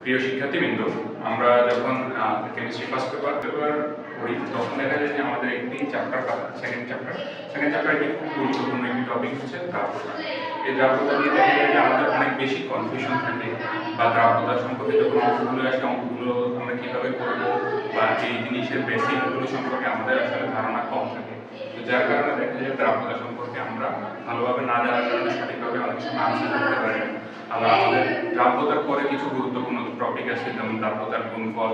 প্রিয় শিক্ষার্থীবৃন্দ, আমরা যখন কেমিস্ট্রি ফার্স্ট পেপার করি তখন দেখা যায় যে আমাদের একটি চ্যাপ্টার সেকেন্ড চ্যাপ্টার একটি খুব গুরুত্বপূর্ণ একটি টপিক হচ্ছে দ্রাব্যতা। এই দ্রাব্যতা নিয়ে দেখা যায় যে আমাদের অনেক বেশি কনফিউশন থাকে, বা দ্রাব্যতা সম্পর্কে যখন অঙ্কগুলো আসে অঙ্কগুলো আমরা কীভাবে করবো বা এই জিনিসের বেসিকগুলো সম্পর্কে আমাদের আসলে ধারণা কম থাকে। তো যার কারণে দেখা যায় দ্রাব্যতা সম্পর্কে আমরা ভালোভাবে না জানার কারণে সঠিকভাবে অনেক সময় আনসার করতে পারি না। আবার আমাদের দ্রাব্যতার পরে কিছু গুরুত্বপূর্ণ টপিক আছে, যেমন দ্রাব্যতার গুণফল,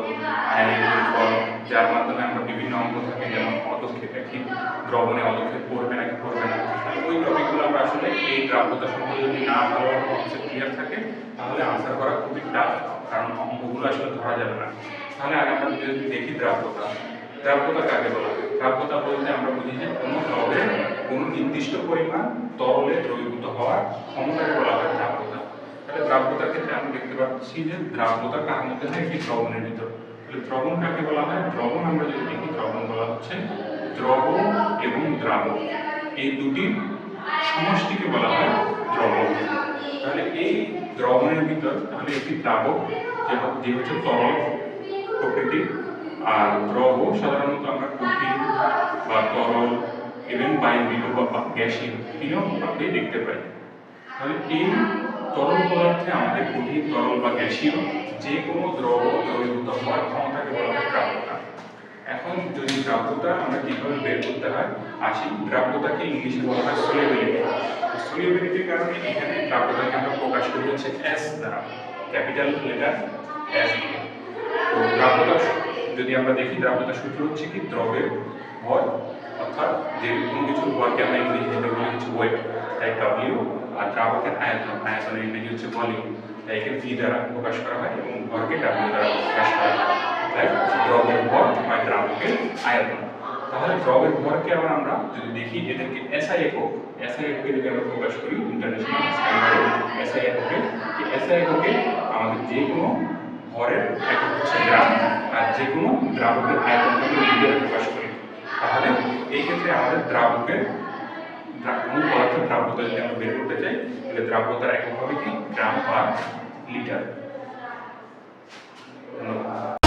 আয়নিক গুণফল, যার মাধ্যমে আমরা বিভিন্ন অঙ্ক থাকে, যেমন পদক্ষেপ একটি দ্রবণে পদক্ষেপ করবে নাকি করবে না। ওই টপিকগুলো আমরা আসলে এই দ্রাব্যতা সম্পর্কে যদি না ভালোভাবে কনসেপ্ট ক্লিয়ার থাকে তাহলে আনসার করা খুবই টাফ, কারণ অঙ্কগুলো আসলে ধরা যাবে না। তাহলে আগে আমরা যদি দেখি দ্রাব্যতা কাকে বলা হয়? দ্রাব্যতা বলতে আমরা বুঝি যে কোনো দ্রবে কোনো নির্দিষ্ট পরিমাণ তরলে দ্রবীভূত হওয়ার ক্ষমতাকে বলা হয় দ্রাব্যতা। তাহলে দ্রাব্যতার ক্ষেত্রে আমরা দেখতে পাচ্ছি যে দ্রাব্যতা কার মধ্যে হয়? একটি দ্রবণের ভিতর। তাহলে দ্রবণ কাকে বলা হয়? দ্রবণ আমরা যদি দেখি, দ্রবণ বলা হচ্ছে দ্রব এবং দ্রাবক, এই দুটির সমষ্টিকে বলা হয় দ্রবণ। তাহলে এই দ্রবণের ভিতর তাহলে একটি দ্রাবক যে হচ্ছে তরল প্রকৃতির, আর দ্রব সাধারণত আমরা কঠিন বা তরল এবং বায়বীয় বা গ্যাসীয় তিনভাবেই দেখতে পাই। তাহলে এই তরল পদার্থে আমাদের কঠিন, তরল বা গ্যাসীয় যে কোনো দ্রবীভূত হওয়ার ক্ষমতাকে বলা হয় দ্রাব্যতা। এখন যদি দ্রাব্যতা আমরা কিভাবে বের করতে হয় আসি, দ্রাব্যতাকে ইংলিশে বলা হয় সলিউবিলিটি। সলিউবিলিটির কারণে এখানে দ্রাব্যতাকে আমরা প্রকাশ করি হচ্ছে এস দ্বারা, ক্যাপিটাল লেটার এস দিয়ে। তো দ্রাব্যতা যদি আমরা দেখি, দ্রাব্যতার সূত্র হচ্ছে কি দ্রবের ভর, অর্থাৎ যে কোনো কিছুর ভরকে আমরা ইংরেজিতে বলি হচ্ছে ওয়েট, তাই ডব্লিউ, আর দ্রাবকের আয়তনের ইংরেজি হচ্ছে ভলিউম, তাই একে ভি দ্বারা প্রকাশ করা হয় এবং ভরকে ডব্লিউ দ্বারা প্রকাশ করা হয়। তাই দ্রবের ভর হয় দ্রাবকের আয়তন। তাহলে দ্রবের ভরকে আবার আমরা যদি দেখি, এদেরকে এসআই এককে যদি আমরা প্রকাশ করি ইন্টারন্যাশনাল স্ট্যান্ডার্ডে এসআই এককে আমাদের যে কোনো ভরের একক হচ্ছে গ্রাম, আর যে কোনো দ্রাবকের আয়তনকে লিটারে প্রকাশ করি। তাহলে এই ক্ষেত্রে আমাদের দ্রাবকের কোনো পদার্থের দ্রাব্যতা যদি আমরা বের করতে চাই, তাহলে দ্রাব্যতার একক হবে কি? গ্রাম বা লিটার। ধন্যবাদ।